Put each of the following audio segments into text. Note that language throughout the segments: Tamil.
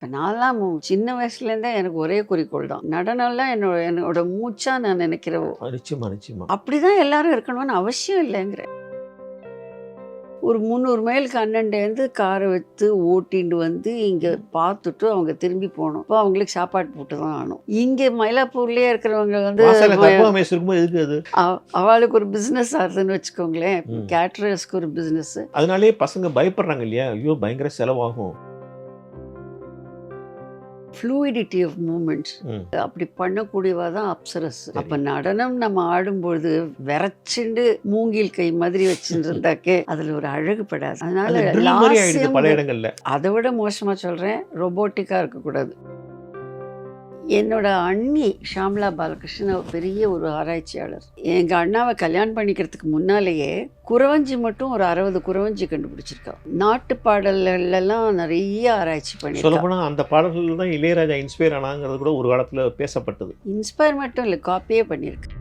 இப்போ நான்லாம் சின்ன வயசுலேருந்தே எனக்கு ஒரே குறிக்கோள் தான். நடனம்லாம் என்னோட மூச்சா நான் நினைக்கிற நிச்சயமா, நிச்சயமா. அப்படிதான் எல்லாரும் இருக்கணும்னு அவசியம் இல்லைங்கிறேன். ஒரு 300 மைலுக்கு அண்ணன்டேருந்து காரை எடுத்து ஓட்டிட்டு வந்து இங்கே பார்த்துட்டு அவங்க திரும்பி போகணும். இப்போ அவங்களுக்கு சாப்பாடு போட்டு தான் ஆகணும். இங்கே மயிலாப்பூர்லேயே இருக்கிறவங்க வந்து வாசல்ல கற்பக மேஸ் இருக்கும்போது எதுக்கு அது? அவளுக்கு ஒரு பிஸ்னஸ் ஆகுதுன்னு வச்சுக்கோங்களேன். ம். கேட்ரர்ஸ்க்கு ஒரு பிஸ்னஸ். அதனாலேயே பசங்க பயப்படுறாங்க இல்லையா? ஐயோ! பயங்கர செலவாகும். ஃப்ளூயிடிட்டி ஆஃப் மூமெண்ட்ஸ் ம். அப்படி பண்ணக்கூடியவா தான் அப்சரஸ். அப்போ நடனம் நம்ம ஆடும்பொழுது விரைச்சிண்டு மூங்கில் கை மாதிரி வச்சுட்டு இருந்தாக்கே அதில் ஒரு அழகு படாது. அது அதனால ட்ரில் மாரி ஆயிடுது லாஸ்யம் பல இடங்கள்ல. அதை விட மோசமாக சொல்கிறேன், ரொபோட்டிக்காக இருக்கக்கூடாது. என்னோட அண்ணி ஷாம்லா பாலகிருஷ்ணன் அவ பெரிய ஒரு ஆராய்ச்சியாளர். எங்கள் அண்ணாவை கல்யாணம் பண்ணிக்கிறதுக்கு முன்னாலேயே குறவஞ்சி மட்டும் ஒரு 60 குறவஞ்சி கண்டுபிடிச்சிருக்கா. நாட்டு பாடல்கள்லாம் நிறைய ஆராய்ச்சி பண்ணியிருக்கா. சொல்லப்போனா அந்த பாடல்கள் தான் இளையராஜா இன்ஸ்பயர் ஆனாங்கிறது கூட ஒரு காலத்துல பேசப்பட்டது. இன்ஸ்பயர் மட்டும் இல்லை, காப்பியே பண்ணியிருக்கு.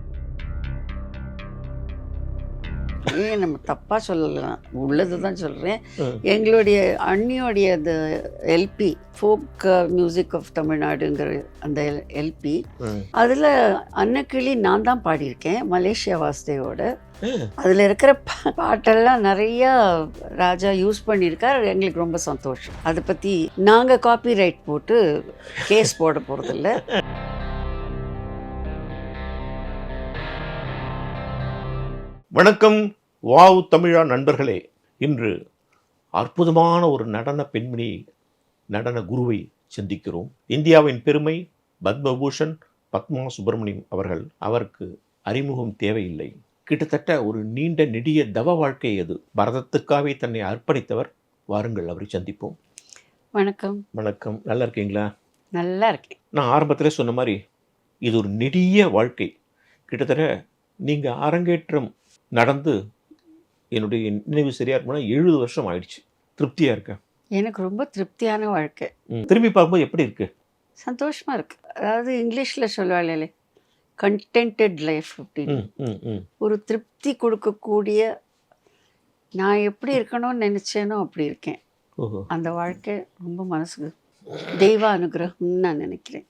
ஏன் நம்ம தப்பாக சொல்லலாம், உள்ளது தான் சொல்கிறேன். எங்களுடைய அண்ணியோடைய அந்த எல்பி ஃபோக் மியூசிக் ஆஃப் தமிழ்நாடுங்கிற அந்த எல்பி, அதில் அன்னக்கிளி நான் தான் பாடியிருக்கேன் மலேசியா வாசுதேவோட. அதில் இருக்கிற பாட்டெல்லாம் நிறையா ராஜா யூஸ் பண்ணியிருக்கார். எங்களுக்கு ரொம்ப சந்தோஷம். அதை பற்றி நாங்கள் காப்பி ரைட் போட்டு கேஸ் போட போகிறதில்ல. வணக்கம் வாவ் தமிழா நண்பர்களே. இன்று அற்புதமான ஒரு நடன பெண்மணி, நடன குருவை சந்திக்கிறோம். இந்தியாவின் பெருமை பத்மபூஷன் பத்மா சுப்பிரமணியம் அவர்கள். அவருக்கு அறிமுகம் தேவையில்லை. கிட்டத்தட்ட ஒரு நீண்ட நெடிய தவ வாழ்க்கை அது. பரதத்துக்காகவே தன்னை அர்ப்பணித்தவர். வாருங்கள் அவரை சந்திப்போம். வணக்கம். வணக்கம். நல்லா இருக்கீங்களா? நல்லா இருக்கேன். நான் ஆரம்பத்திலே சொன்ன மாதிரி இது ஒரு நெடிய வாழ்க்கை. கிட்டத்தட்ட நீங்கள் அரங்கேற்றம் நடந்து என்னுடைய நினைவு சரியாக இருக்கும்னா 70 வருஷம் ஆயிடுச்சு. திருப்தியாக இருக்கேன். எனக்கு ரொம்ப திருப்தியான வாழ்க்கை. திரும்பி பார்க்கும்போது எப்படி இருக்கு? சந்தோஷமாக இருக்குது. அதாவது இங்கிலீஷில் சொல்லுவாளே கண்டென்டட் லைஃப் அப்படின்னு. ஒரு திருப்தி கொடுக்கக்கூடிய, நான் எப்படி இருக்கணும்னு நினச்சேனோ அப்படி இருக்கேன். அந்த வாழ்க்கை ரொம்ப மனசுக்கு தெய்வ அனுகிரகம்னு நான் நினைக்கிறேன்.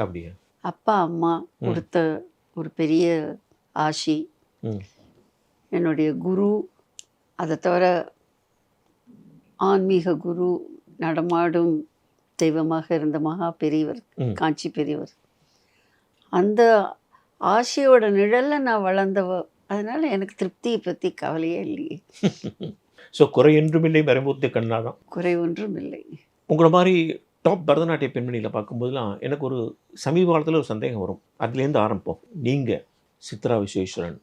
அப்படியா? அப்பா அம்மா கொடுத்த ஒரு பெரிய ஆசி, என்னுடைய குரு, அதை தவிர ஆன்மீக குரு, நடமாடும் தெய்வமாக இருந்த மகா பெரியவர், காஞ்சி பெரியவர், அந்த ஆசையோட நிழல்ல நான் வளர்ந்தவ. அதனால எனக்கு திருப்தியை பற்றி கவலையே இல்லையே. ஸோ குறை ஒன்றும் இல்லை, மறைமூர்த்தி கண்ணாதான். குறை ஒன்றும் இல்லை. உங்களை மாதிரி டாப் பரதநாட்டிய பெண்மணியில் பார்க்கும்போதுலாம் எனக்கு ஒரு சமீப காலத்தில் ஒரு சந்தேகம் வரும். அதுலேருந்து ஆரம்பிப்போம். நீங்கள் சித்ரா விஸ்வேஸ்வரன்,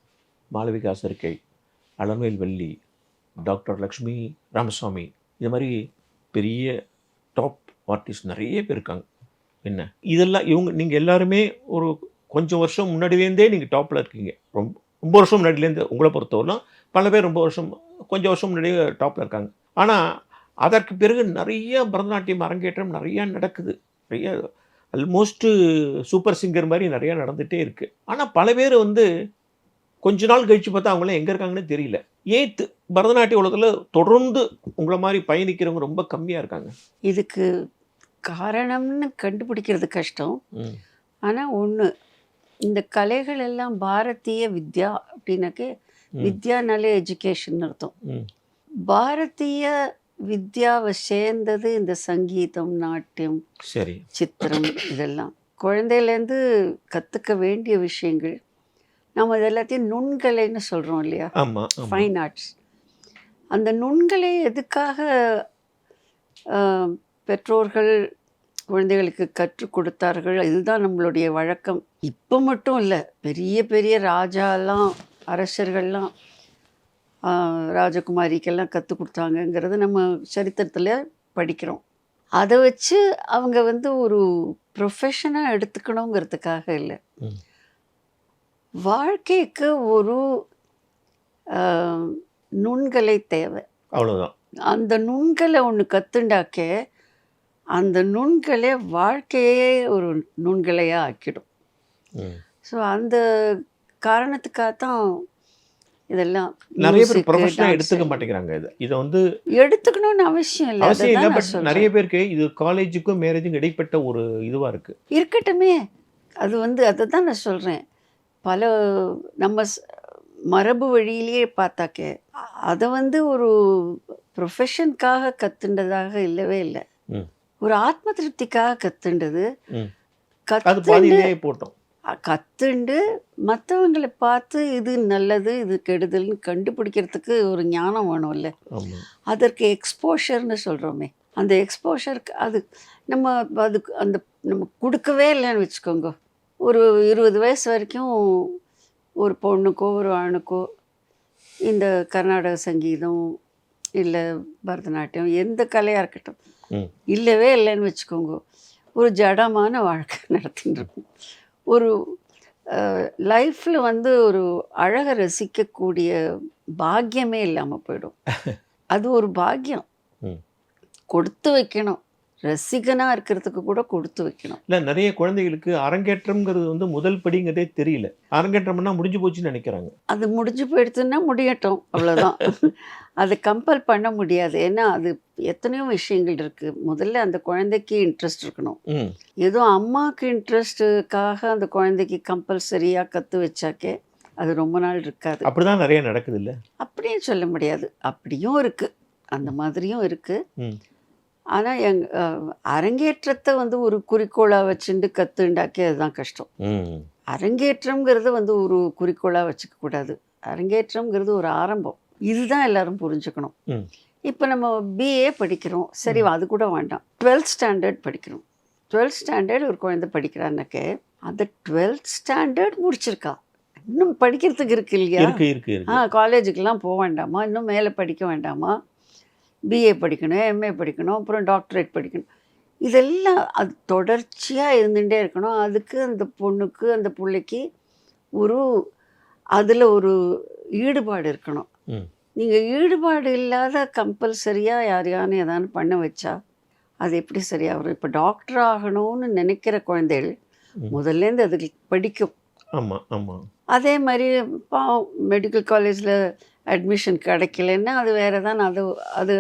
மாளவிகா சர்க்கை, அலமேல்வல்லி, டாக்டர் லக்ஷ்மி ராமசாமி, இது மாதிரி பெரிய டாப் ஆர்டிஸ்ட் நிறைய பேர் இருக்காங்க. என்ன இதெல்லாம் நீங்கள் எல்லாருமே ஒரு கொஞ்சம் வருஷம் முன்னாடிலேருந்தே நீங்கள் டாப்பில் இருக்கீங்க. ரொம்ப வருஷம் முன்னாடிலேருந்து உங்களை பொறுத்தவரைலாம் பல பேர் கொஞ்சம் வருஷம் முன்னாடியே டாப்பில் இருக்காங்க. ஆனால் அதற்கு பிறகு நிறைய பரதநாட்டியம் அரங்கேற்றம் நிறையா நடக்குது. நிறைய ஆல்மோஸ்ட்டு சூப்பர் சிங்கர் மாதிரி நிறையா நடந்துகிட்டே இருக்குது. ஆனால் பல பேர் கொஞ்ச நாள் கழித்து பார்த்தா அவங்களாம் எங்கே இருக்காங்கன்னு தெரியல. ஏன் பரதநாட்டிய உலகத்தில் தொடர்ந்து உங்களை மாதிரி பயணிக்கிறவங்க ரொம்ப கம்மியாக இருக்காங்க? இதுக்கு காரணம்னு கண்டுபிடிக்கிறது கஷ்டம். ஆனால் ஒன்று, இந்த கலைகள் எல்லாம் பாரதிய வித்யா அப்படின்னாக்கே, வித்யானாலே எஜுகேஷன் அர்த்தம். பாரதிய வித்யாவை சேர்ந்தது இந்த சங்கீதம், நாட்டியம், சரி, சித்திரம், இதெல்லாம் குழந்தையிலேருந்து கற்றுக்க வேண்டிய விஷயங்கள். நம்ம இது எல்லாத்தையும் நுண்கலைன்னு சொல்கிறோம் இல்லையா? Fine arts. அந்த நுண்கலை எதுக்காக பெற்றோர்கள் குழந்தைகளுக்கு கற்றுக் கொடுத்தார்கள்? இதுதான் நம்மளுடைய வழக்கம். இப்போ மட்டும் இல்லை, பெரிய பெரிய ராஜாலாம், அரசர்கள்லாம் ராஜகுமாரிக்கெல்லாம் கற்றுக் கொடுத்தாங்கங்கிறது நம்ம சரித்திரத்தில் படிக்கிறோம். அதை வச்சு அவங்க ஒரு ப்ரொஃபஷனாக எடுத்துக்கணுங்கிறதுக்காக இல்லை. வாழ்க்கைக்கு ஒரு நுண்கலை தேவை, அவ்வளோதான். அந்த நுண்கலை ஒன்று கற்றுண்டாக்கே அந்த நுண்கலை வாழ்க்கையே ஒரு நுண்கலையாக ஆக்கிடும். ஸோ அந்த காரணத்துக்காகத்தான் இதெல்லாம் நிறைய பேர் music, ப்ரொஃபஷனாக dance எடுத்துக்க மாட்டேங்கிறாங்க இதை இதை வந்து எடுத்துக்கணும்னு அவசியம் இல்லை. அவசியம் இல்லை. அதுதான் நான் பட் சொல்றேன். நிறைய பேருக்கு இது காலேஜுக்கும் மேரேஜுக்கும் இடைப்பட்ட ஒரு இதுவாக இருக்குது. இருக்கட்டுமே. அது வந்து அதுதான் நான் சொல்றேன். பல நம்ம மரபு வழியிலேயே பார்த்தாக்க அதை வந்து ஒரு ப்ரொஃபஷனுக்காக கத்துண்டதாக இல்லவே இல்லை. ம் ஒரு ஆத்ம திருப்திக்காக கத்துண்டது. ம் அது கத்துண்டு பாதியிலேயே போட்டோம். கத்துண்டு மற்றவங்களை பார்த்து இது நல்லது இது கெடுதல்னு கண்டுபிடிக்கிறதுக்கு ஒரு ஞானம் வேணும்ல. ஆமாம். அதற்கு எக்ஸ்போஷர்னு சொல்கிறோமே, அந்த எக்ஸ்போஷருக்கு நம்ம அதுக்கு நம்ம கொடுக்கவே இல்லைன்னு வச்சுக்கோங்க. ஒரு 20 வயசு வரைக்கும் ஒரு பொண்ணுக்கோ ஒரு ஆணுக்கோ இந்த கர்நாடக சங்கீதம் இல்லை பரதநாட்டியம் எந்த கலையாக இருக்கட்டும் ம் இல்லவே இல்லைன்னு வச்சுக்கோங்க. ஒரு ஜடமான வாழ்க்கை நடத்தின்னு இருக்கும். ஒரு லைஃப்பில் வந்து ஒரு அழகை ரசிக்கக்கூடிய பாக்கியமே இல்லாமல் போயிடும். அது ஒரு பாக்கியம். ம் கொடுத்து வைக்கணும். ரசிகனாக இருக்கிறதுக்கு கூட கொடுத்து வைக்கணும். இல்லை, நிறைய குழந்தைகளுக்கு அரங்கேற்றம்ங்கிறது வந்து முதல் படிங்கிறதே தெரியல. அரங்கேற்றம்னா முடிஞ்சு போச்சுன்னு நினைக்கிறாங்க. அது முடிஞ்சு போயிடுச்சுன்னா முடியட்டும், அவ்வளோதான். அதை கம்பல் பண்ண முடியாது. ஏன்னா அது எத்தனையோ விஷயங்கள் இருக்குது. முதல்ல அந்த குழந்தைக்கு இன்ட்ரெஸ்ட் இருக்கணும். ம் ஏதோ அம்மாவுக்கு இன்ட்ரெஸ்ட்டுக்காக அந்த குழந்தைக்கு கம்பல்சரியாக கற்று வச்சாக்கே அது ரொம்ப நாள் இருக்காது. அப்படிதான் நிறைய நடக்குது இல்லை? அப்படியும் சொல்ல முடியாது. அப்படியும் இருக்குது, அந்த மாதிரியும் இருக்குது. ம் ஆனால் அரங்கேற்றத்தை வந்து ஒரு குறிக்கோளாக வச்சுட்டு கற்றுண்டாக்கே அதுதான் கஷ்டம். ம் அரங்கேற்றம்ங்கிறது வந்து ஒரு குறிக்கோளாக வச்சுக்கக்கூடாது. அரங்கேற்றம்ங்கிறது ஒரு ஆரம்பம். இதுதான் எல்லாரும் புரிஞ்சுக்கணும். ம் இப்போ நம்ம பிஏ படிக்கிறோம், சரி அது கூட வேண்டாம், 12th ஸ்டாண்டர்ட் படிக்கிறோம். 12th ஸ்டாண்டர்ட் ஒரு குழந்தை படிக்கிறான்னாக்க அந்த 12th ஸ்டாண்டர்ட் முடிச்சிருக்கா, இன்னும் படிக்கிறதுக்கு இருக்கு இல்லையா? இருக்கு இருக்கு இருக்கு. காலேஜுக்கெல்லாம் போக வேண்டாமா? இன்னும் மேலே படிக்க வேண்டாமா? பிஏ படிக்கணும், எம்ஏ படிக்கணும், அப்புறம் டாக்டரேட் படிக்கணும். இதெல்லாம் அது தொடர்ச்சியாக இருந்துகிட்டே இருக்கணும். அதுக்கு அந்த பொண்ணுக்கு அந்த பிள்ளைக்கு ஒரு அதில் ஒரு ஈடுபாடு இருக்கணும். ம் நீங்கள் ஈடுபாடு இல்லாத கம்பல்சரியாக யாரையானு எதானு பண்ண வச்சா அது எப்படி சரியாக வரும்? இப்போ டாக்டர் ஆகணும்னு நினைக்கிற குழந்தைகள் முதல்லேருந்து அதுக்கு படிக்கும். ஆமாம் ஆமாம். அதே மாதிரி மெடிக்கல் காலேஜில் அட்மிஷன் கிடைக்கலன்னா அது வேறு தான், அது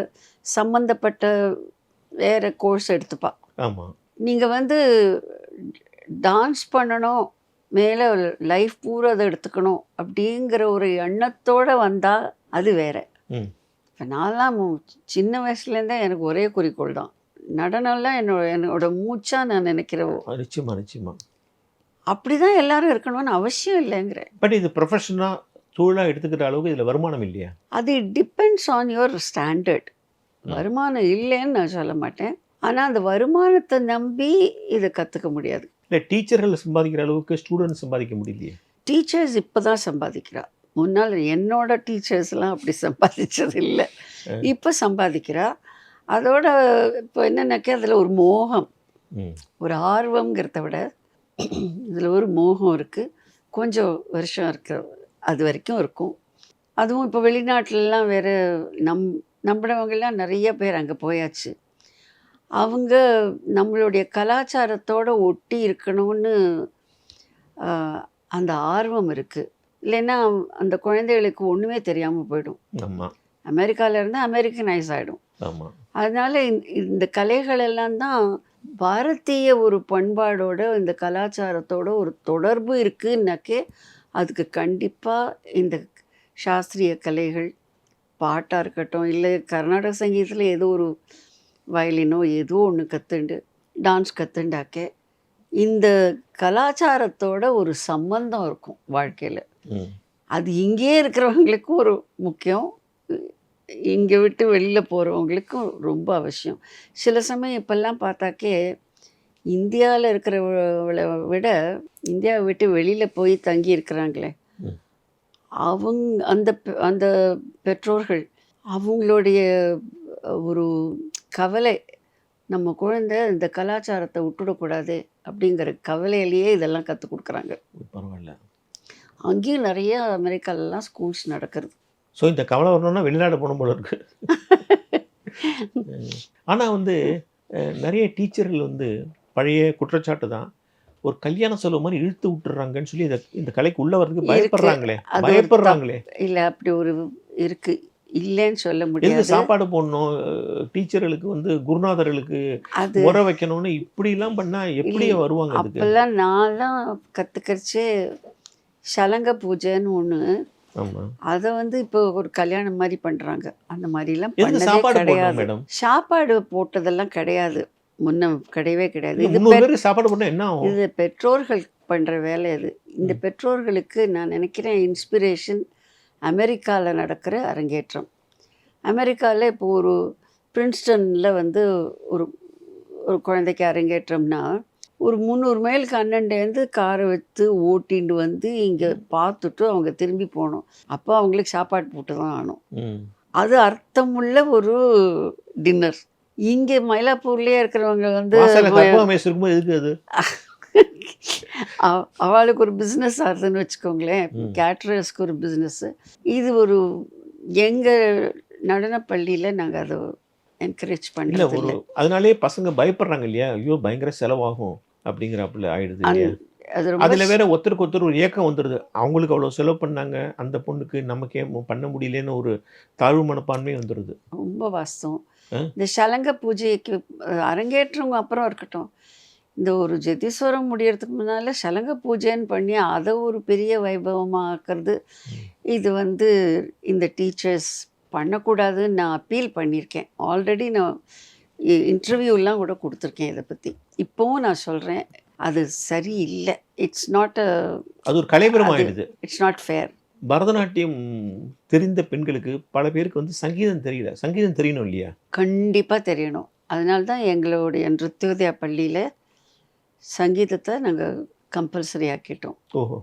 சம்மந்தப்பட்ட வேறு கோர்ஸ் எடுத்துப்பா. ஆமாம். நீங்கள் வந்து டான்ஸ் பண்ணணும், மேலே லைஃப் பூரா அதை எடுத்துக்கணும் அப்படிங்கிற ஒரு எண்ணத்தோடு வந்தால் அது வேறு. ம் இப்போ நான்லாம் சின்ன வயசுலேருந்தே எனக்கு ஒரே குறிக்கோள் தான், நடனம்லாம் என்னோட மூச்சாக நான் நினைக்கிறவோ. நிச்சயமா நிச்சயமா. அப்படி தான் எல்லாரும் இருக்கணும்னு அவசியம் இல்லைங்கிறேன். பட் இது ப்ரொஃபஷனாக தொழிலாக எடுத்துக்கிற அளவுக்கு இதில் வருமானம் இல்லையா? அது டிபெண்ட்ஸ் ஆன் யுவர் ஸ்டாண்டர்ட். வருமானம் இல்லைன்னு நான் சொல்ல மாட்டேன், ஆனால் அந்த வருமானத்தை நம்பி இதை கற்றுக்க முடியாது. இல்லை, டீச்சர்கள் சம்பாதிக்கிற அளவுக்கு ஸ்டூடெண்ட் சம்பாதிக்க முடியலையே. டீச்சர்ஸ் இப்போ தான் சம்பாதிக்கிறா. முன்னால் என்னோட டீச்சர்ஸ்லாம் அப்படி சம்பாதிச்சது இல்லை, இப்போ சம்பாதிக்கிறா. அதோட இப்போ என்னன்னாக்கா அதில் ஒரு மோகம், ஒரு ஆர்வங்கிறத விட இதில் ஒரு மோகம் இருக்குது. கொஞ்சம் வருஷம் இருக்க அது வரைக்கும் இருக்கும். அதுவும் இப்போ வெளிநாட்டிலலாம் வேறு நம்பினவங்கெல்லாம் நிறைய பேர் அங்கே போயாச்சு. அவங்க நம்மளுடைய கலாச்சாரத்தோடு ஒட்டி இருக்கணும்னு அந்த ஆர்வம் இருக்குது. இல்லைன்னா அந்த குழந்தைகளுக்கு ஒன்றுமே தெரியாமல் போயிடும். ஆமாம். அமெரிக்காவில் இருந்தால் அமெரிக்கனைஸ் ஆகிடும். ஆமாம். அதனால் இந்த கலைகள் எல்லாம் தான் பாரதிய ஒரு பண்பாடோட இந்த கலாச்சாரத்தோட ஒரு தொடர்பு இருக்குன்னாக்கே அதுக்கு கண்டிப்பாக இந்த சாஸ்திரிய கலைகள், பாட்டாக இருக்கட்டும், இல்லை கர்நாடக சங்கீதத்தில் ஏதோ ஒரு வயலினோ ஏதோ ஒன்று கற்றுண்டு டான்ஸ் கற்றுண்டாக்கே இந்த கலாச்சாரத்தோட ஒரு சம்பந்தம் இருக்கும் வாழ்க்கையில். அது இங்கேயே இருக்கிறவங்களுக்கும் ஒரு முக்கியம், இங்கே விட்டு வெளியில் போகிறவங்களுக்கும் ரொம்ப அவசியம். சில சமயம் இப்போல்லாம் பார்த்தாக்கே இந்தியாவில் இருக்கிறவளை விட இந்தியாவை விட்டு வெளியில் போய் தங்கி இருக்கிறாங்களே அந்த பெற்றோர்கள் அவங்களுடைய ஒரு கவலை, நம்ம குழந்தை இந்த கலாச்சாரத்தை விட்டுடக்கூடாது அப்படிங்கிற கவலையிலேயே இதெல்லாம் கற்றுக் கொடுக்குறாங்க. பரவாயில்ல. அங்கேயும் நிறைய அமெரிக்காலெலாம் ஸ்கூல்ஸ் நடக்கிறது. ஸோ இந்த கவலை வரணும்னா வெளிநாடு போகணும் போல இருக்கு. ஆனால் வந்து நிறைய டீச்சர்கள் வந்து பழைய குற்றச்சாட்டு தான், ஒரு கல்யாண செலவு மாதிரி இழுத்து விட்டுறாங்கன்னு சொல்லி இந்த கலைக்கு உள்ள வர்றதுக்கு இருக்கு. பயப்படுறாங்களே, அது ஒரு பயப்படுறாங்களே. இல்லை, அப்படி ஒரு இருக்கு, இல்லைன்னு சொல்ல எதுக்கு முடியாது. சாப்பாடு போடணும், டீச்சர்களுக்கு வந்து குருநாதர்களுக்கு அது முறை வைக்கணும்னு இப்படிலாம் பண்ணா எப்படி வருவாங்க அதுக்கு? அப்போல்லாம் நான்லாம் கற்றுக்கரிச்சே சலங்க பூஜைன்னு ஒன்று, ஆமா. அதை வந்து இப்போ ஒரு கல்யாணம் மாதிரி பண்ணுறாங்க. அந்த மாதிரிலாம் எதுக்கு பண்ணதே சாப்பாடு போடணும் கிடையாது. மேடம்? சாப்பாடு போட்டதெல்லாம் கிடையாது, முன்ன கிடையவே கிடையாது. இல்ல, இது 300 பேருக்கு சாப்பாடு போட்டா என்ன ஆகும்? இது பெற்றோர்கள் பண்ணுற வேலை. இது இந்த பெற்றோர்களுக்கு நான் நினைக்கிறேன் இன்ஸ்பிரேஷன் அமெரிக்காவில் நடக்கிற அரங்கேற்றம். அமெரிக்காவில் இப்போ ஒரு பிரின்ஸ்டனில் வந்து ஒரு ஒரு குழந்தைக்கு அரங்கேற்றம்னா ஒரு 300 மைலுக்கு அண்ணன்டேருந்து காரை வச்சு ஓட்டிட்டு வந்து இங்கே பார்த்துட்டு அவங்க திரும்பி போகணும். அப்போ அவங்களுக்கு சாப்பாடு போட்டு தான் ஆகணும். ம். அது அர்த்தமுள்ள ஒரு டின்னர். இங்கே மயிலாப்பூர்லேயே இருக்கிறவங்க வந்து வாசல்ல கற்பக மேஸ் இருக்கும்போது எதுக்கு அது? அவளுக்கு ஒரு பிஸ்னஸ் ஆகுதுன்னு வச்சுக்கோங்களேன். கேட்ரர்ஸ்க்கு ஒரு பிஸ்னஸ்ஸு. இது ஒரு எங்கள் நடனப்பள்ளியில் நாங்கள் அதை என்கரேஜ் இல்ல, பண்ணுறது ஒரு இல்லை. அதனாலேயே பசங்க பயப்படுறாங்க இல்லையா? ஐயோ பயங்கர செலவாகும் அப்படிங்கிறாப்புல ஆயிடுது இல்லையா? அது ரொம்ப அதுல வேற ஒருத்தருக்கு ஒருத்தர் ஒரு ஏக்கம் வந்துடுது. அவங்களுக்கு அவ்வளோ செலவு பண்ணாங்க, அந்த பொண்ணுக்கு நமக்கே பண்ண முடியலன்னு ஒரு தாழ்வு மனப்பான்மை வந்துடுது. ரொம்ப வாஸ்தவம். ஆ? இந்த சலங்க பூஜைக்கு அரங்கேற்றவங்க அப்புறம் இருக்கட்டும், இந்த ஒரு ஜெதீஸ்வரம் முடியறதுக்கு முன்னால் சலங்க பூஜைன்னு பண்ணி அதை ஒரு பெரிய வைபவமாக ஆக்கிறது, இது வந்து இந்த டீச்சர்ஸ் பண்ணக்கூடாதுன்னு நான் அப்பீல் பண்ணியிருக்கேன். ஆல்ரெடி நான் இன்டர்வியூலாம் கூட கொடுத்துருக்கேன் இதை பற்றி. இப்போவும் நான் சொல்கிறேன், அது சரியில்லை. இட்ஸ் நாட் அது ஒரு கலைபுரம் ஆயிடுது. It's not fair. பரதநாட்டியம் தெரிந்த பெண்களுக்கு பல பேருக்கு வந்து சங்கீதம் தெரியல. சங்கீதம் தெரியணும் இல்லையா? கண்டிப்பாக தெரியணும். அதனால தான் எங்களுடைய நிருத்யோதயா பள்ளியில் சங்கீதத்தை நாங்கள் கம்பல்சரி ஆக்கிட்டோம். ஓஹோ.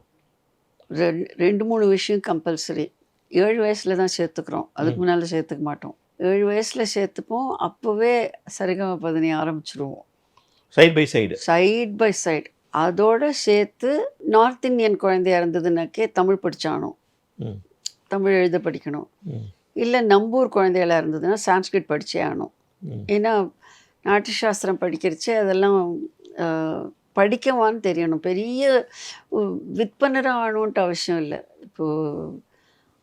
2-3 விஷயம் கம்பல்சரி. 7 வயசில் தான் சேர்த்துக்கிறோம், அதுக்கு முன்னால் சேர்த்துக்க மாட்டோம். 7 வயசில் சேர்த்துப்போம். அப்போவே சரிகம பதனி ஆரம்பிச்சிருவோம், side by side. Side by side. அதோடு சேர்த்து நார்த் இந்தியன் குழந்தையா இருந்ததுனாக்கே தமிழ் படித்தானோ, ம். தமிழ் எழுத படிக்கணும். ம். இல்லை நம்பூர் குழந்தைகளாக இருந்ததுன்னா சான்ஸ்கிரிட் படித்தே ஆகணும். ம். ஏன்னா நாட்டு சாஸ்திரம் படிக்கிறச்சே அதெல்லாம் படிக்கவான்னு தெரியணும். பெரிய விற்பனராக ஆகணுன்ட்டு அவசியம் இல்லை இப்போது.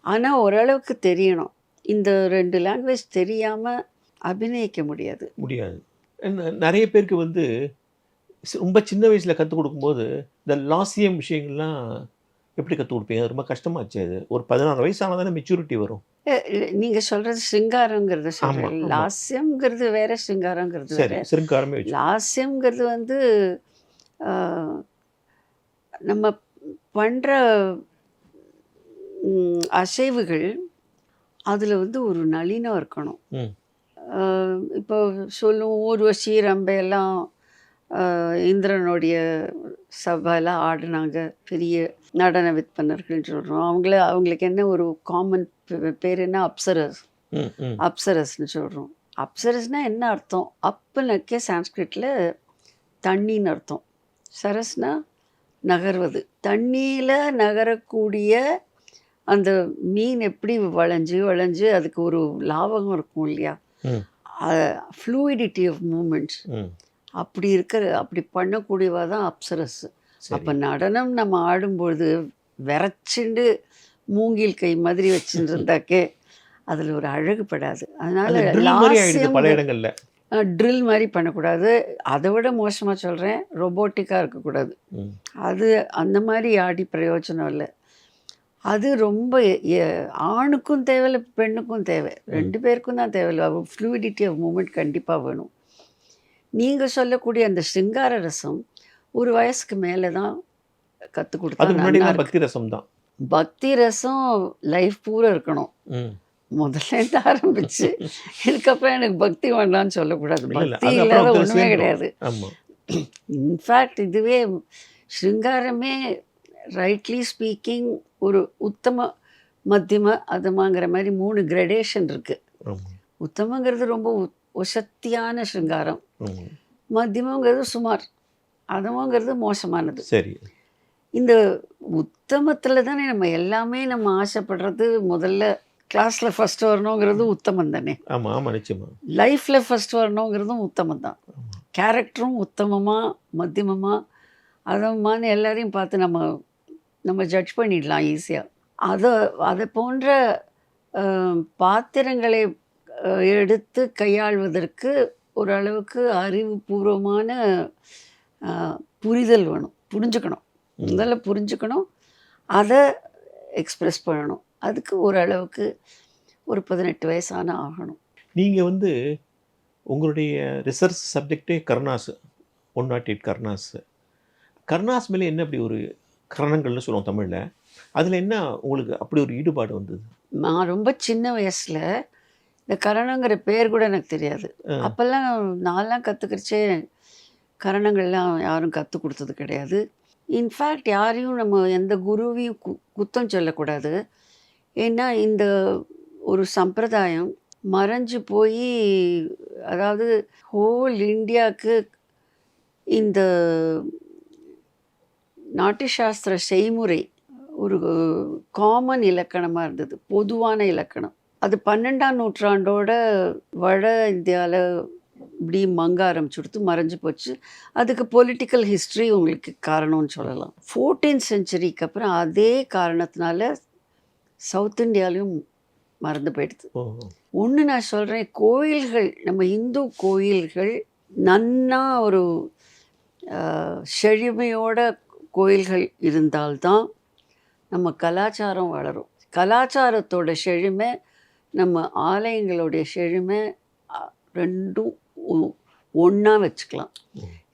ஆனால் ஓரளவுக்கு தெரியணும். இந்த 2 லாங்குவேஜ் தெரியாமல் அபிநயிக்க முடியாது. முடியாது. நிறைய பேருக்கு வந்து ரொம்ப சின்ன வயசில் கற்றுக் கொடுக்கும்போது இந்த லாசியம் விஷயங்கள்லாம் எப்படி கற்றுக் கொடுப்பீங்க? ரொம்ப கஷ்டமாச்சு அது. ஒரு 16 வயசு ஆனால் தானே மெச்சூரிட்டி வரும். நீங்கள் சொல்கிறது சிங்காரங்கிறத ஆமா, சொல்கிறேன். ஆமா. லாஸ்யம்ங்கிறது வேற, சிங்காரங்கிறது சரி, வேற. சிறுங்காரமே வச்சு. லாஸ்யம்ங்கிறது வந்து நம்ம பண்ணுற அசைவுகள் அதில் வந்து ஒரு நளினம் இருக்கணும். ம். இப்போ சொல்லுவோம் ஊர்வசி ரம்பையெல்லாம் இந்திரனுடைய சபையில் ஆடினாங்க, பெரிய நடன விற்பனர்கள் சொல்கிறோம். அவங்களுக்கு என்ன ஒரு காமன் பேர் என்ன, அப்சரஸ். ம். ம். அப்சரஸ்ன்னு சொல்கிறோம். அப்சரஸ்னால் என்ன அர்த்தம்? அப்புனாக்கே சான்ஸ்கிரிட்டில் தண்ணின்னு அர்த்தம். சரஸ்னா நகர்வது. தண்ணியில் நகரக்கூடிய அந்த மீன் எப்படி வளைஞ்சு வளைஞ்சு அதுக்கு ஒரு லாவகம் இருக்கும் இல்லையா, ம். ஃப்ளூயிடிட்டி ஆஃப் மூமெண்ட்ஸ், ம். அப்படி பண்ணக்கூடியவா தான் அப்சரஸ். அப்போ சரி. நடனம் நம்ம ஆடும்பொழுது விரைச்சிண்டு மூங்கில் கை மாதிரி வச்சுட்டு இருந்தாக்கே அதில் ஒரு அழகுப்படாது. அதனால அது drill மாதிரி ஆயிடுது லாஸ்யம் பல இடங்கள்ல. ட்ரில் மாதிரி பண்ணக்கூடாது. அதை விட மோசமாக சொல்கிறேன், ரொபோட்டிக்காக இருக்கக்கூடாது. ம். அது அந்த மாதிரி ஆடி பிரயோஜனம் இல்லை. அது ரொம்ப ஆணுக்கும் தேவையில்லை, பெண்ணுக்கும் தேவை, 2 பேருக்கும் தான் தேவையில்லை. ஃப்ளூயிடிட்டி ஆஃப் மூமெண்ட் கண்டிப்பாக வேணும். நீங்கள் சொல்லக்கூடிய அந்த சிங்கார ரசம் ஒரு வயசுக்கு மேலே தான் கற்றுக் கொடுத்தா அதுக்கு நல்லா முன்னாடி இருக்கு. பக்தி ரசம் தான். பக்தி ரசம் லைஃப் பூரா இருக்கணும். ம். முதல்லேருந்து ஆரம்பிச்சு இதுக்கப்புறம் எனக்கு பக்தி வேண்டாம்னு சொல்லக்கூடாது. இல்ல, இல்ல. பக்தி அது இல்லாத அப்புறம் ஒன்றுமே சேர்ந்துரும். கிடையாது. ஆமா. இன்ஃபேக்ட் இதுவே ஸ்ருங்காரமே ரைட்லி ஸ்பீக்கிங் ஒரு உத்தம, மத்தியம, அதமாங்கிற மாதிரி 3 கிரடேஷன் இருக்குது. ஆமா. உத்தமங்கிறது ரொம்ப ஒசத்தியான ஸ்ருங்காரம், ஆமா. மத்தியமங்கிறது சுமார், அதமாங்கிறது மோசமானது. சரி. இந்த உத்தமத்தில் தானே நம்ம எல்லாமே நம்ம ஆசைப்படுறது. முதல்ல கிளாஸில் ஃபஸ்ட் வரணுங்கிறது உத்தமம் தானே. ஆமா, ஆமா, நிச்சயமா. லைஃப்பில் ஃபஸ்ட் வரணுங்கிறதும் உத்தமம் தான். ஆமா. கேரக்டரும் உத்தமமாக, மத்தியமமாக, அதமான எல்லாரையும் பார்த்து நம்ம ஜட்ஜ் பண்ணிடலாம் ஈஸியாக. அதை போன்ற பாத்திரங்களை எடுத்து கையாள்வதற்கு ஓரளவுக்கு அறிவுபூர்வமான புரிதல் வேணும். புரிஞ்சுக்கணும், முதல்ல புரிஞ்சுக்கணும், அதை எக்ஸ்ப்ரெஸ் பண்ணணும். அதுக்கு ஓரளவுக்கு ஒரு 18 வயசான ஆகணும். நீங்கள் வந்து உங்களுடைய ரிசர்ச் சப்ஜெக்டே கருணாஸ், 108 கருணாஸ். கருணாஸ் மேலே என்ன அப்படி ஒரு கரணங்கள்னு சொல்லுவோம் தமிழில், அதில் என்ன உங்களுக்கு அப்படி ஒரு ஈடுபாடு வந்தது? நான் ரொம்ப சின்ன வயசில் இந்த கரணங்கிற பேர் கூட எனக்கு தெரியாது. அப்போல்லாம் நான்லாம் கற்றுக்கிறச்சே கரணங்கள்லாம் யாரும் கற்றுக் கொடுத்தது கிடையாது. இன்ஃபேக்ட் யாரையும் நம்ம எந்த குருவையும் குத்தம் சொல்லக்கூடாது. ஏன்னா இந்த ஒரு சம்பிரதாயம் மறைஞ்சு போய், அதாவது ஹோல் இந்தியாவுக்கு இந்த நாட்டிய சாஸ்திர செய்முறை ஒரு காமன் இலக்கணமாக இருந்தது, பொதுவான இலக்கணம். அது 12ஆம் நூற்றாண்டோட வட இந்தியாவில் இப்படி மங்க ஆரம்பிச்சுடுத்து, மறைஞ்சு போச்சு. அதுக்கு பொலிட்டிக்கல் ஹிஸ்ட்ரி உங்களுக்கு காரணம்னு சொல்லலாம். 14th செஞ்சுரிக்கு அப்புறம் அதே காரணத்தினால சவுத் இந்தியாலையும் மறந்து போயிடுது. ஒன்று நான் சொல்கிறேன், கோயில்கள், நம்ம இந்து கோயில்கள் நன்னா ஒரு செழுமையோட கோயில்கள் இருந்தால்தான் நம்ம கலாச்சாரம் வளரும். கலாச்சாரத்தோட செழுமை, நம்ம ஆலயங்களுடைய செழுமை ரெண்டும் ஒன்றா வச்சுக்கலாம்.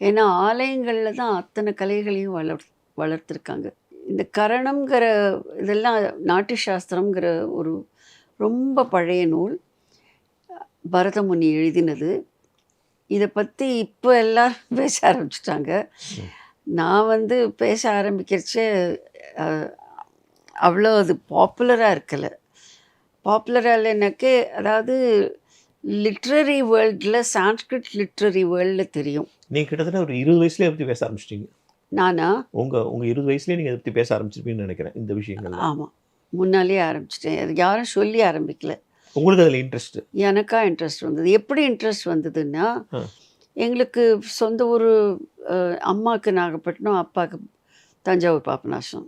ஏன்னா ஆலயங்களில் தான் அத்தனை கலைகளையும் வளர்த்துருக்காங்க. இந்த கரணம்ங்கிற இதெல்லாம் நாட்டிய சாஸ்திரம்ங்கிற ஒரு ரொம்ப பழைய நூல், பரதமுனி எழுதினது. இதை பற்றி இப்போ எல்லோரும் பேச ஆரம்பிச்சிட்டாங்க. நான் வந்து பேச ஆரம்பிக்கிறச்சே அவ்வளோ அது பாப்புலராக இருக்கலை. பாப்புலராக இல்லைனாக்கே, அதாவது லிட்ரரி வேர்ல்டில், சான்ஸ்கிரிட் லிட்ரரி வேர்ல்டில் தெரியும். நீங்கள் கிட்டத்தட்ட ஒரு 20 வயசுலேயே பற்றி பேச ஆரம்பிச்சிட்டிங்க. நானா? உங்கள் 20 வயசுலேயே நீங்கள் அதை பற்றி பேச ஆரம்பிச்சிருப்பீங்கன்னு நினைக்கிறேன் இந்த விஷயங்கள். ஆமாம், முன்னாலேயே ஆரம்பிச்சிட்டேன். அது யாரும் சொல்லி ஆரம்பிக்கல. உங்களுக்கு அதில் இன்ட்ரெஸ்ட்? எனக்கா இன்ட்ரெஸ்ட் வந்தது. எப்படி இன்ட்ரெஸ்ட் வந்ததுன்னா, எங்களுக்கு சொந்த ஊர், அம்மாவுக்கு நாகப்பட்டினம், அப்பாவுக்கு தஞ்சாவூர் பாபநாசம்.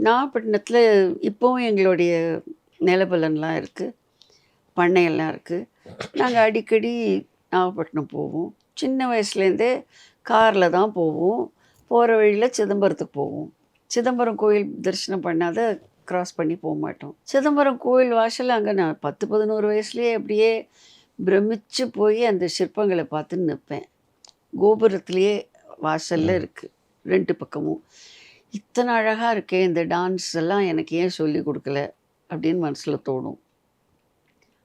நாகப்பட்டினத்தில் இப்போவும் எங்களுடைய நிலபலன்லாம் இருக்குது, பண்ணையெல்லாம் இருக்குது. நாங்கள் அடிக்கடி நாகப்பட்டினம் போவோம். சின்ன வயசுலேருந்தே காரில் தான் போவோம். போகிற வழியில் சிதம்பரத்துக்கு போவோம். சிதம்பரம் கோயில் தரிசனம் பண்ணாத க்ராஸ் பண்ணி போக மாட்டோம். சிதம்பரம் கோயில் வாசலில் அங்கே நான் 10-11 வயசுலேயே அப்படியே பிரமிச்சு போய் அந்த சிற்பங்களை பார்த்துன்னு நிற்பேன். கோபுரத்துலேயே வாசலில் இருக்குது 2 பக்கமும். இத்தனை அழகாக இருக்கே, இந்த டான்ஸ் எல்லாம் எனக்கு ஏன் சொல்லி கொடுக்கல அப்படின்னு மனசில் தோணும்.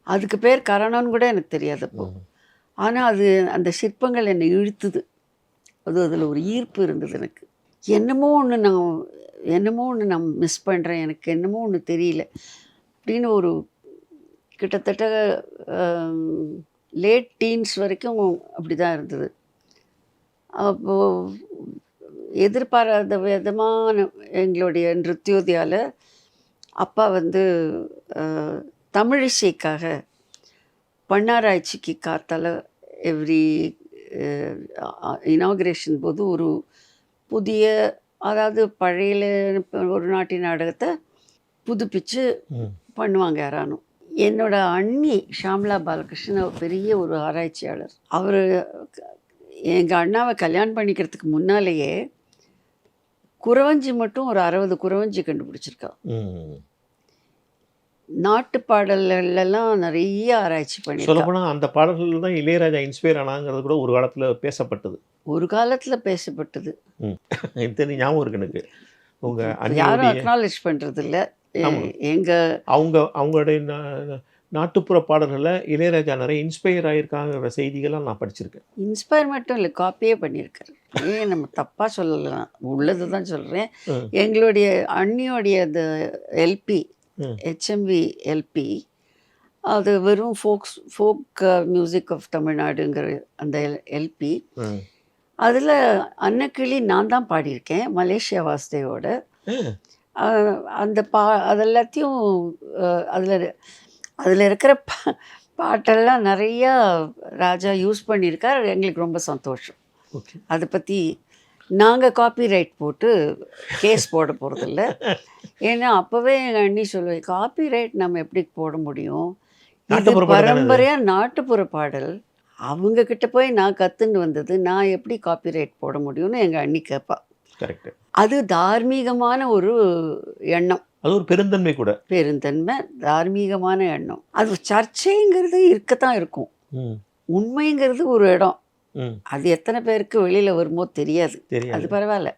அதுக்கு பேர் கரணம்னு கூட எனக்கு தெரியாதப்போ. ஆனால் அது, அந்த சிற்பங்கள் என்னை இழுத்துது. அதில் ஒரு ஈர்ப்பு இருந்தது எனக்கு. என்னமோ ஒன்று நான் மிஸ் பண்ணுறேன், எனக்கு என்னமோ ஒன்று தெரியல அப்படின்னு ஒரு கிட்டத்தட்ட லேட் டீன்ஸ் வரைக்கும் அப்படி தான் இருந்தது. அப்போது எதிர்பாராத விதமான எங்களுடைய நிருத்யோதயாவில் அப்பா வந்து தமிழிசைக்காக பண்ணாராய்ச்சிக்கு காத்தால எவ்ரி இனாக்ரேஷன் போது ஒரு புதிய, அதாவது பழைய ஒரு நாட்டிய நாடகத்தை புதுப்பிச்சு பண்ணுவாங்க யாரானும். என்னோட அண்ணி ஷாம்லா பாலகிருஷ்ணன் பெரிய ஒரு ஆராய்ச்சியாளர். அவர் எங்கள் அண்ணாவை கல்யாணம் பண்ணிக்கிறதுக்கு முன்னாலேயே குறவஞ்சி மட்டும் ஒரு 60 குறவஞ்சி கண்டுபிடிச்சிருக்கா. நாட்டு பாடல்கள்லாம் நிறைய ஆராய்ச்சி பண்ணி. சொல்லப்போனால் அந்த பாடல்கள் தான் இளையராஜா இன்ஸ்பயர் ஆனாங்கிறது கூட ஒரு காலத்தில் பேசப்பட்டது. ஒரு காலத்தில் பேசப்பட்டது. தெரிஞ்ச ஞாபகம் இருக்கு எனக்கு. உங்கள் யாரும் அக்னாலேஜ் பண்ணுறது இல்லை. அவங்களுடைய நாட்டுப்புற பாடல்களில் இளையராஜா நிறைய இன்ஸ்பயர் ஆகியிருக்காங்கிற செய்திகள்லாம் நான் படிச்சிருக்கேன். இன்ஸ்பயர் மட்டும் இல்லை, காப்பியே பண்ணியிருக்காரு. ஏன் நம்ம தப்பாக சொல்லலாம், உள்ளது தான் சொல்கிறேன். எங்களுடைய அண்ணியோடைய அந்த எல்பி, HMV எல்பி, அது வெறும் ஃபோக் மியூசிக் ஆஃப் தமிழ்நாடுங்கிற அந்த எல்பி. அதில் அன்னக்கிளி நான் தான் பாடியிருக்கேன் மலேசியா வாசுதேவோட. அந்த அதெல்லாத்தையும் அதில் இருக்கிற பாட்டெல்லாம் நிறையா ராஜா யூஸ் பண்ணியிருக்கார். எங்களுக்கு ரொம்ப சந்தோஷம். அதை பற்றி நாங்கள் காப்பிரைட் போட்டு கேஸ் போட போகிறதில்ல. ஏன்னா அப்போவே எங்கள் அண்ணி சொல்லுவேன், காப்பிரைட் நம்ம எப்படி போட முடியும், இது நாட்டுப்புற பாடல் தானே அது? பரம்பரையாக நாட்டுப்புற பாடல், அவங்க கிட்ட போய் நான் கற்றுன்னு வந்தது, நான் எப்படி காப்பிரைட் போட முடியும்னு எங்கள் அண்ணி கேட்பா. கரெக்ட். அது தார்மீகமான ஒரு எண்ணம், அது ஒரு பெருந்தன்மை கூட. பெருந்தன்மை, தார்மீகமான எண்ணம். அது சர்ச்சைங்கிறது இருக்கத்தான் இருக்கும், ம் உண்மைங்கிறது ஒரு இடம். ம் அது எத்தனை பேருக்கு வெளியில் வருமோ தெரியாது, அது தெரியாது. பரவாயில்ல.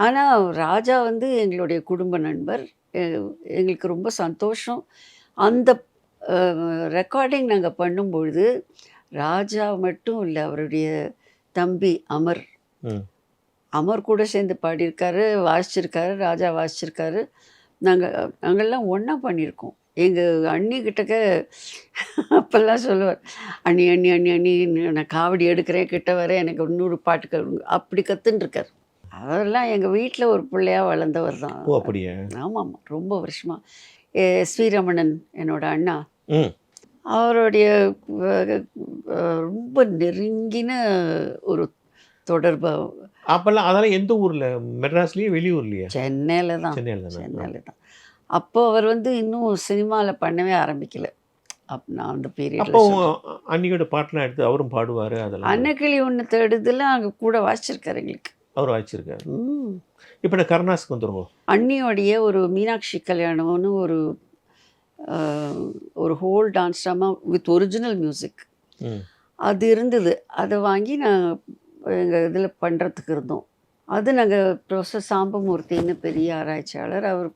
ஆனால் ராஜா வந்து எங்களுடைய குடும்ப நண்பர், எங்களுக்கு ரொம்ப சந்தோஷம். அந்த ரெக்கார்டிங் நாங்கள் பண்ணும்பொழுது ராஜா மட்டும் இல்லை, அவருடைய தம்பி அமர், ம் அமர் கூட சேர்ந்து பாடியிருக்காரு, வாசிச்சிருக்காரு, ராஜா வாசிச்சிருக்காரு. நாங்கள்லாம் ஒன்றா பண்ணியிருக்கோம். எங்கள் அண்ணி கிட்டக்க அப்போல்லாம் சொல்லுவார், அண்ணி அண்ணி அண்ணி அண்ணி நான் காவடி எடுக்கிறேன், கிட்ட வரேன், எனக்கு இன்னொரு பாட்டு கற்றுங்க, அப்படி கற்றுன்னு இருக்கார். அவரெல்லாம் எங்கள் வீட்டில் ஒரு பிள்ளையாக வளர்ந்தவர் தான். ஓ அப்படியே. ஆமாம் ஆமாம், ரொம்ப வருஷமாக. ஸ்ரீரமணன் என்னோட அண்ணா, ம் அவருடைய ரொம்ப நெருங்கின ஒரு தொடர்பு. அப்போல்லாம் அதெல்லாம் எந்த ஊரில்? மெட்ராஸ்லேயே வெளியூர்லையா? சென்னையில் தான், சென்னையில் தானே? சென்னையில் தான். அப்போ அவர் வந்து இன்னும் சினிமாவில் பண்ணவே ஆரம்பிக்கல. நான் அந்த அப்போ பீரியடில் அன்னியோட பாட்டெலாம் எடுத்து அவரும் பாடுவார். அதெல்லாம் அன்னக்கிளி ஒன்று தேடுதெல்லாம் அங்கே கூட வாசிச்சிருக்காரு எங்களுக்கு. அவர் வாய்ச்சிருக்காரு. ம். இப்போ நான் கருணாஸுக்கு வந்துருவோம். அண்ணியோடைய ஒரு மீனாட்சி கல்யாணம்னு ஒரு whole dance drama with original music ம் அது இருந்தது. அதை வாங்கி நான் எங்கள் இதில் பண்ணுறதுக்கு இருந்தோம். அது நாங்கள் ப்ரொஃபஸர் சாம்பமூர்த்தின்னு பெரிய ஆராய்ச்சியாளர், அவர்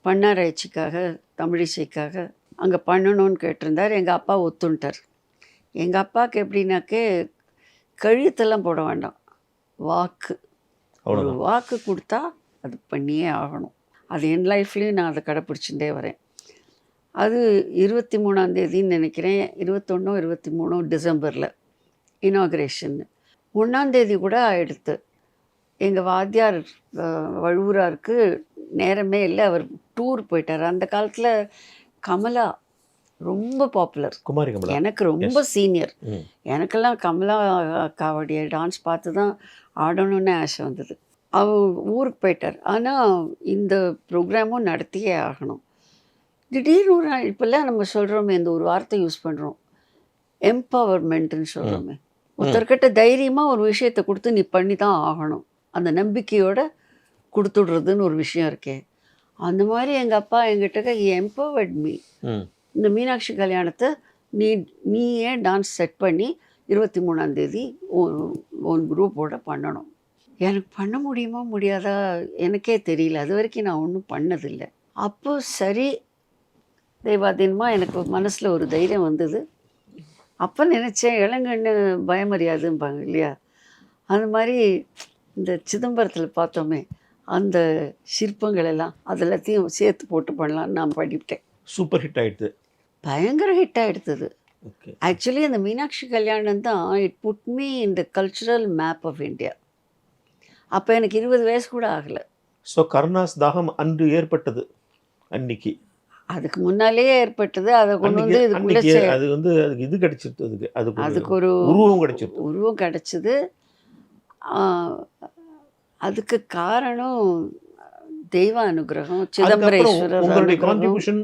பண்ணாராய்ச்சிக்காக தமிழிசைக்காக அங்கே பண்ணணும்னு கேட்டிருந்தார். எங்கள் அப்பா ஒத்துன்ட்டார். எங்கள் அப்பாவுக்கு எப்படின்னாக்கே கழுத்தெல்லாம் போட வேண்டாம், வாக்கு, ஒரு அவ்வளோதான். வாக்கு கொடுத்தா அது பண்ணியே ஆகணும். அது என் லைஃப்லேயும் நான் அதை கடைப்பிடிச்சுட்டே வரேன். அது 23ஆம் நினைக்கிறேன், 21 23 டிசம்பரில் இனாக்ரேஷன். 1ஆம் கூட ஆயிடுத்து. எங்கள் வாத்தியார் வழுவூராருக்கு நேரமே இல்லை, அவர் டூர் போயிட்டார். அந்த காலத்தில் கமலா ரொம்ப பாப்புலர், குமாரி கமலா. எனக்கு ரொம்ப சீனியர். ம் எனக்கெல்லாம் கமலா அக்காவுடைய டான்ஸ் பார்த்து தான் ஆடணும்னு ஆசை வந்தது. அவர் ஊருக்கு போயிட்டார். ஆனால் இந்த ப்ரோக்ராமும் நடத்தியே ஆகணும். திடீர்னு ஒரு நாள், இப்போல்லாம் நம்ம சொல்கிறோமே, இந்த ஒரு வார்த்தை யூஸ் பண்ணுறோம், எம்பவர்மெண்ட்டுன்னு சொல்கிறோமே. ஒருத்தர்கிட்ட தைரியமாக ஒரு விஷயத்தை கொடுத்து நீ பண்ணி தான் ஆகணும், அந்த நம்பிக்கையோட கொடுத்துடுறதுன்னு ஒரு விஷயம் இருக்கே. அந்த மாதிரி எங்கள் அப்பா எங்கிட்ட எம்பவர்ட் மீ. ம் இந்த மீனாட்சி கல்யாணத்தை நீயே டான்ஸ் செட் பண்ணி 23ஆம் உன் குரூப்போட பண்ணணும். எனக்கு பண்ண முடியுமா முடியாதா எனக்கே தெரியல, அது வரைக்கும் நான் ஒன்றும் பண்ணதில்லை. அப்போ சரி, தெய்வாதீனமாக எனக்கு மனசில் ஒரு தைரியம் வந்தது. அப்போ நினச்சேன், இளங்கண்ணு பயமறியாதும்பாங்க இல்லையா, அந்த மாதிரி இந்த சிதம்பரத்தில் பார்த்தோமே அந்த சிற்பங்கள் எல்லாம் அதெல்லாத்தையும் சேர்த்து போட்டு பண்ணலான்னு நான் பண்ணிவிட்டேன். சூப்பர் ஹிட் ஆயிடுது. பயங்கர ஹிட் ஆகிடுத்தது. ஓகே. ஆக்சுவலி அந்த மீனாட்சி கல்யாணம் தான் it put me in the cultural map of India. அப்போ எனக்கு 20 வயசு கூட ஆகலை. ஸோ கருணாஸ் தாகம் அன்று ஏற்பட்டது. அன்னைக்கு அதுக்கு முன்னாலேயே ஏற்பட்டது. அதை கொண்டு வந்து இதுக்குள்ளே அது வந்து அதுக்கு இது கிடைச்சிருது. அதுக்கு ஒரு உருவம் கிடைச்சிருது. உருவம் கிடச்சிது. அதுக்கு காரணம் தெய்வ அனுகிரகம், சிதம்பரேஸ்வரர் உங்களுடைய அனுகிரகம். கான்ட்ரிபியூஷன்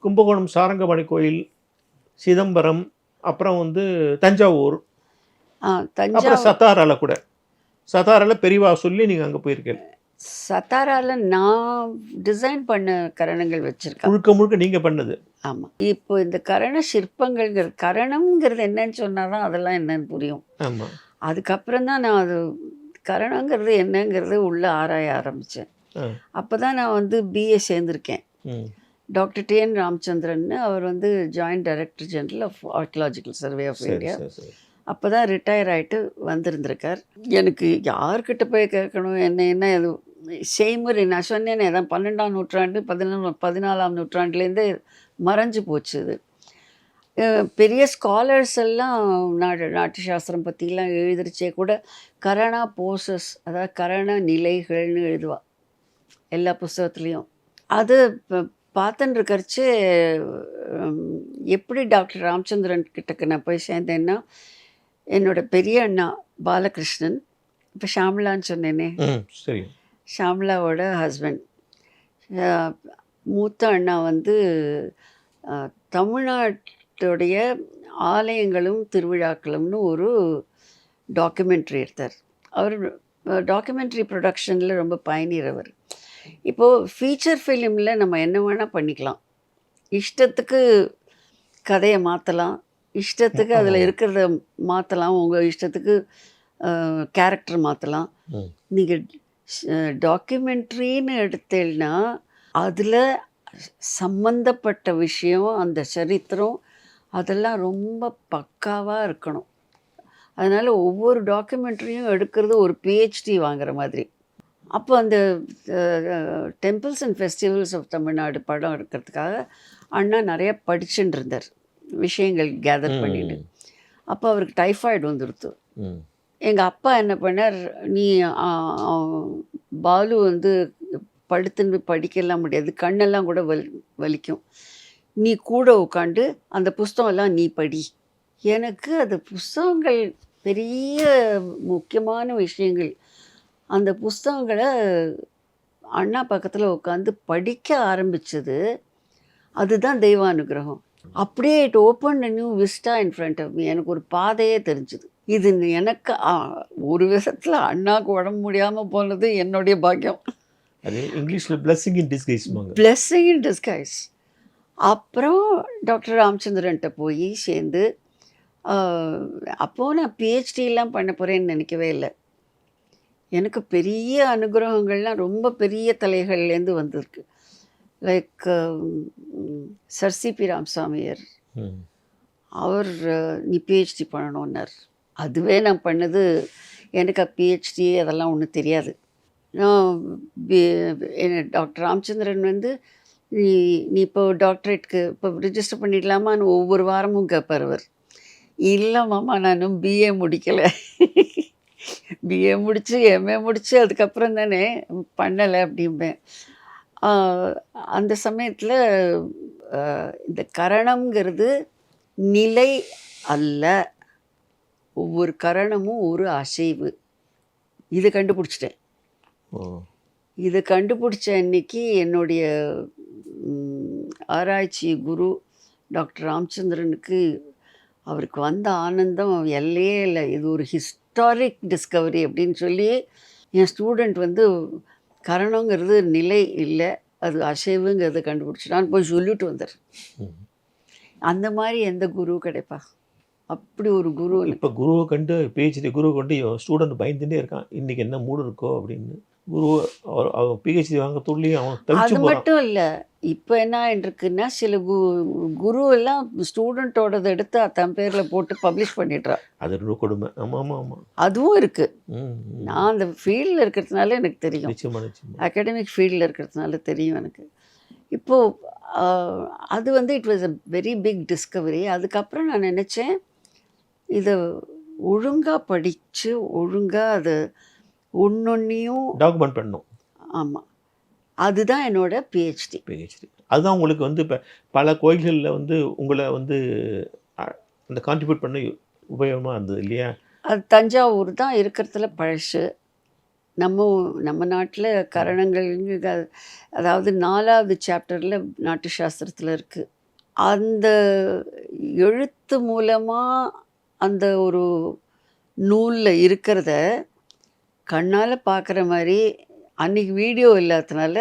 கும்பகோணம் சாரங்கபாணி கோயில், சிதம்பரம், அப்புறம் வந்து தஞ்சாவூர், அப்புறம் தஞ்சாவூர், சத்தாரால கூட. சத்தாரால பெரியவா சொல்லி நீங்கள் அங்கே போயிருக்கீங்க. சத்தாரால நான் டிசைன் பண்ண கரணங்கள் வச்சுருக்கேன். முழுக்க முழுக்க நீங்கள் பண்ணது. ஆமாம். இப்போ இந்த கரண சிற்பங்கள்ங்கிறது, கரணம்ங்கிறது என்னன்னு சொன்னால் தான் அதெல்லாம் என்னன்னு புரியும். ஆமாம். அதுக்கப்புறம் தான் நான் அது கரணங்கிறது என்னங்கிறது உள்ளே ஆராய ஆரம்பித்தேன். அப்போ தான் நான் வந்து பிஏ சேர்ந்துருக்கேன். டாக்டர் டிஎன் ராமச்சந்திரன், அவர் வந்து joint director general of archaeological survey of India. அப்போ தான் ரிட்டையர் ஆகிட்டு வந்திருந்திருக்கார். எனக்கு யார்கிட்ட போய் கேட்கணும், என்ன அது செய்முறை நான் சொன்னேன்னு, அதான் 12ஆம் நூற்றாண்டு 14ஆம் நூற்றாண்டுலேருந்து மறைஞ்சு போச்சு. இது பெரிய ஸ்காலர்ஸ் எல்லாம் நாட்டு சாஸ்திரம் பற்றிலாம் எழுதிருச்சே கூட கரணா போசஸ், அதாவது கரண நிலைகள்னு எழுதுவா எல்லா புஸ்தகத்துலேயும். அது பார்த்துன்னு இருக்கிறச்சு எப்படி டாக்டர் ராமச்சந்திரன் கிட்டக்கு நான் போய் சேர்ந்தேன்னா, என்னோடய பெரிய அண்ணா பாலகிருஷ்ணன், இப்போ ஷாம்லான்னு சொன்னேனே, சரி. ஷாம்லாவோட ஹஸ்பண்ட். மூத்த அண்ணா வந்து தமிழ்நாட்டுடைய ஆலயங்களும் திருவிழாக்களும்னு ஒரு டாக்குமெண்ட்ரி எடுத்தார். அவர் டாக்குமெண்ட்ரி ப்ரொடக்ஷனில் ரொம்ப பயணியர் அவர். இப்போது ஃபீச்சர் ஃபிலிமில் நம்ம என்ன வேணால் பண்ணிக்கலாம். இஷ்டத்துக்கு கதையை மாற்றலாம், இஷ்டத்துக்கு அதில் இருக்கிறத மாற்றலாம், உங்கள் இஷ்டத்துக்கு கேரக்டர் மாற்றலாம். நீங்கள் டாக்குமெண்ட்ரின்னு எடுத்தேன்னா அதில் சம்பந்தப்பட்ட விஷயம், அந்த சரித்திரம் அதெல்லாம் ரொம்ப பக்காவாக இருக்கணும். அதனால் ஒவ்வொரு டாக்குமெண்ட்ரியும் எடுக்கிறது ஒரு பிஹெச்டி வாங்குற மாதிரி. அப்போ அந்த temples and festivals of Tamil Nadu படம் எடுக்கிறதுக்காக அண்ணா நிறைய படிச்சுட்டு இருந்தார், விஷயங்கள் கேதர் பண்ணிட்டு. அப்போ அவருக்கு டைஃபாய்டு வந்துடுத்து. எங்கள் அப்பா என்ன பண்ணார், நீ பாலு வந்து படுத்துன்னு படிக்கலாம் முடியாது, கண்ணெல்லாம் கூட வலிக்கும், நீ கூட உட்காந்து அந்த புஸ்தகம்லாம் நீ படி. எனக்கு அந்த புஸ்தகங்கள் பெரிய முக்கியமான விஷயங்கள். அந்த புஸ்தகங்களை அண்ணா பக்கத்தில் உட்காந்து படிக்க ஆரம்பித்தது அதுதான் தெய்வானுகிரகம். அப்படியே it open a new vista in front of me. எனக்கு ஒரு பாதையே தெரிஞ்சுது. இது எனக்கு ஒரு விதத்தில் அண்ணாவுக்கு உடம்பு முடியாமல் போனது என்னுடைய பாக்கியம். அது இங்கிலீஷில் blessing in disguise. Blessing in disguise. அப்புறம் டாக்டர் ராமச்சந்திரன்ட்ட போய் சேர்ந்து, அப்போது நான் பிஹெச்டிலாம் பண்ண போகிறேன்னு நினைக்கவே இல்லை. எனக்கு பெரிய அனுகிரகங்கள்லாம் ரொம்ப பெரிய தலைகள்லேருந்து வந்திருக்கு. லைக் சர் சிபி ராமசாமியர், அவர் நீ பிஹெச்டி பண்ணணுன்னார். அதுவே நான் பண்ணது, எனக்கு பிஹெச்டி அதெல்லாம் ஒன்றும் தெரியாது. நான் டாக்டர் ராமச்சந்திரன் வந்து நீ இப்போ டாக்டரேட்க்கு இப்போ ரிஜிஸ்டர் பண்ணிடலாமான்னு ஒவ்வொரு வாரமும் கேட்பார் அவர். இல்லை மாமா, நான் இன்னும் பிஏ முடிக்கலை, பிஏ முடித்து எம்ஏ முடித்து அதுக்கப்புறம் தானே பண்ணலை அப்படிம்பேன். அந்த சமயத்தில் இந்த கரணம்ங்கிறது நிலை அல்ல, ஒவ்வொரு கரணமும் ஒரு அசைவு. இதை கண்டுபிடிச்சிட்டேன். இதை கண்டுபிடிச்ச அன்னைக்கு என்னுடைய ஆராய்ச்சி குரு டாக்டர் ராமச்சந்திரனுக்கு, அவருக்கு வந்த ஆனந்தம் எல்லையே இல்லை. இது ஒரு ஹிஸ்டாரிக் டிஸ்கவரி அப்படின்னு சொல்லி என் ஸ்டூடெண்ட் வந்து கரணங்கிறது நிலை இல்லை, அது அசைவுங்கிறத கண்டுபிடிச்சிட்டான்னு போய் சொல்லிட்டு வந்தார். அந்த மாதிரி எந்த குரு கிடைப்பா, அப்படி ஒரு குரு. இப்போ குருவை கண்டு, பிஹெச்டி குருவை கண்டு ஸ்டூடெண்ட் பயந்துட்டே இருக்கான், இன்றைக்கி என்ன மூடு இருக்கோ அப்படின்னு. குரு அவர் பிஹெச்டி வாங்கத்துள்ளேயும் அவன் அது மட்டும் இல்லை. இப்போ என்ன இருக்குன்னா, சில குரு எல்லாம் ஸ்டூடெண்ட்டோடதை எடுத்து தன் பேரில் போட்டு பப்ளிஷ் பண்ணிடுறா. அது ரொம்ப கொடுமை. ஆமாம் ஆமாம் ஆமாம், அதுவும் இருக்குது. நான் அந்த ஃபீல்டில் இருக்கிறதுனால எனக்கு தெரியும், நிச்சயமாக நிச்சயமாக அகாடமிக் ஃபீல்டில் இருக்கிறதுனால தெரியும் எனக்கு. இப்போது அது வந்து it was a very big discovery. அதுக்கப்புறம் நான் நினச்சேன், இதை ஒழுங்காக படித்து ஒழுங்காக அதை ஒன்னொன்னையும் டாக்குமெண்ட் பண்ணணும். ஆமாம், அதுதான் என்னோட பிஹெச்டி. அதுதான் உங்களுக்கு வந்து இப்போ பல கோயில்களில் வந்து உங்களை வந்து அந்த கான்ட்ரிபியூட் பண்ண உபயோகமாக இருந்தது இல்லையா? அது தஞ்சாவூர் தான் இருக்கிறதுல பழசு. நம்ம நாட்டில் கரணங்கள், அதாவது 4வது சாப்டரில் நாட்டு சாஸ்திரத்தில் இருக்குது. அந்த எழுத்து மூலமாக அந்த ஒரு நூலில் இருக்கிறத கண்ணால் பார்க்குற மாதிரி, அன்றைக்கி வீடியோ இல்லாததுனால,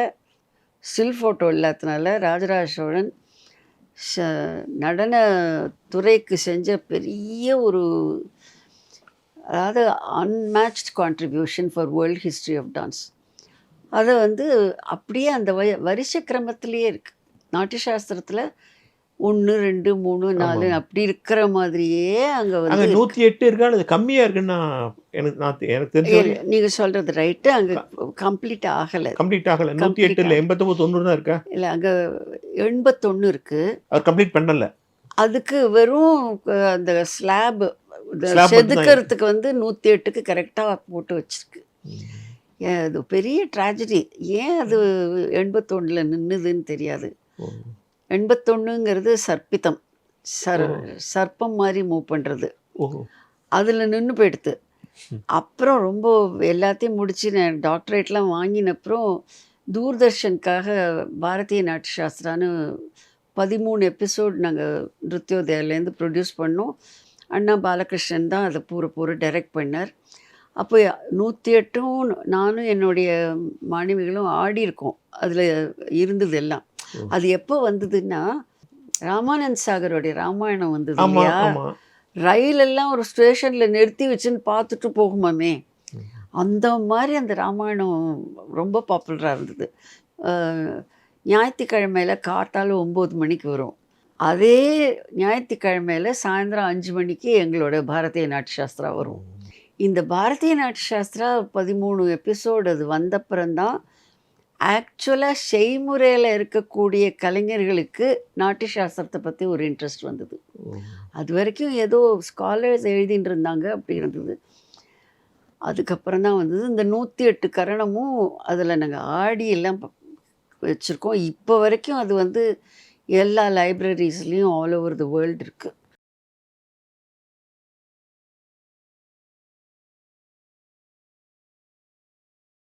ஸ்டில் ஃபோட்டோ இல்லாததுனால, ராஜராஜ சோழன் நடன துறைக்கு செஞ்ச பெரிய ஒரு, அதாவது unmatched contribution for world history of dance. அதை வந்து அப்படியே அந்த வரிசை கிரமத்திலேயே இருக்குது. நாட்டிய சாஸ்திரத்தில் 1 2 3 4 அப்படி இருக்கிற மாதிரியே அங்கே வந்து 108 இருக்கான்னு, அது கம்மியாக இருக்குன்னு எனக்கு தெரிஞ்சு. நீங்கள் சொல்கிறது ரைட்டு. அங்கே கம்ப்ளீட் ஆகலை. 108 இல்லை, 89 90 தான் இருக்கா? இல்லை, அங்கே 81 இருக்குது. அவர் கம்ப்ளீட் பண்ணலை. அதுக்கு வெறும் அந்த ஸ்லாப் செதுக்கிறதுக்கு வந்து 108க்கு கரெக்டாக போட்டு வச்சிருக்கு. அது பெரிய ட்ராஜடி. ஏன் அது 81ல் நின்றுதுன்னு தெரியாது. 81ங்கிறது சர்ப்பித்தம், சர்ப்பம் மாதிரி மூவ் பண்ணுறது. அதில் நின்று போயிடுது. அப்புறம் ரொம்ப எல்லாத்தையும் முடிச்சு நான் டாக்டரேட்லாம் வாங்கின அப்புறம் தூர்தர்ஷனுக்காக பாரதிய நாட்டிய சாஸ்திரான்னு 13 எபிசோட் நாங்கள் நிருத்யோதயாலேருந்து ப்ரொடியூஸ் பண்ணோம். அண்ணா பாலகிருஷ்ணன் தான் அதை பூரா டைரக்ட் பண்ணார். அப்போ 108ம் நானும் என்னுடைய மாணவிகளும் ஆடியிருக்கோம். அதில் இருந்தது எல்லாம். அது எப்போ வந்ததுன்னா, ராமானந்த் சாகரோடைய ராமாயணம் வந்தது ஆமா இல்லையா? ஆமா. ரயிலெல்லாம் ஒரு ஸ்டேஷனில் நிறுத்தி வச்சுன்னு பார்த்துட்டு போகுமாமே, அந்த மாதிரி அந்த ராமாயணம் ரொம்ப பாப்புலராக இருந்தது. ஞாயிற்றுக்கிழமையில காத்தால 9 மணிக்கு வரும். அதே ஞாயிற்றுக்கிழமையில சாயந்தரம் 5 மணிக்கு எங்களோட பாரதிய நாட்டிய சாஸ்திரா வரும். இந்த பாரதிய நாட்டிய சாஸ்திரா 13 எபிசோடு அது வந்தப்புறம்தான் ஆக்சுவலாக செய்முறையில் இருக்கக்கூடிய கலைஞர்களுக்கு நாட்டிய சாஸ்திரத்தை பற்றி ஒரு இன்ட்ரெஸ்ட் வந்தது. அது வரைக்கும் ஏதோ ஸ்காலர்ஸ் எழுதின்னு இருந்தாங்க, அப்படி இருந்தது. அதுக்கப்புறம் தான் வந்தது இந்த 108 கரணமும். அதில் நாங்கள் ஆடி எல்லாம் வச்சுருக்கோம். இப்போ வரைக்கும் அது வந்து எல்லா லைப்ரரிஸ்லேயும் ஆல் ஓவர் த வேர்ல்டு இருக்குது.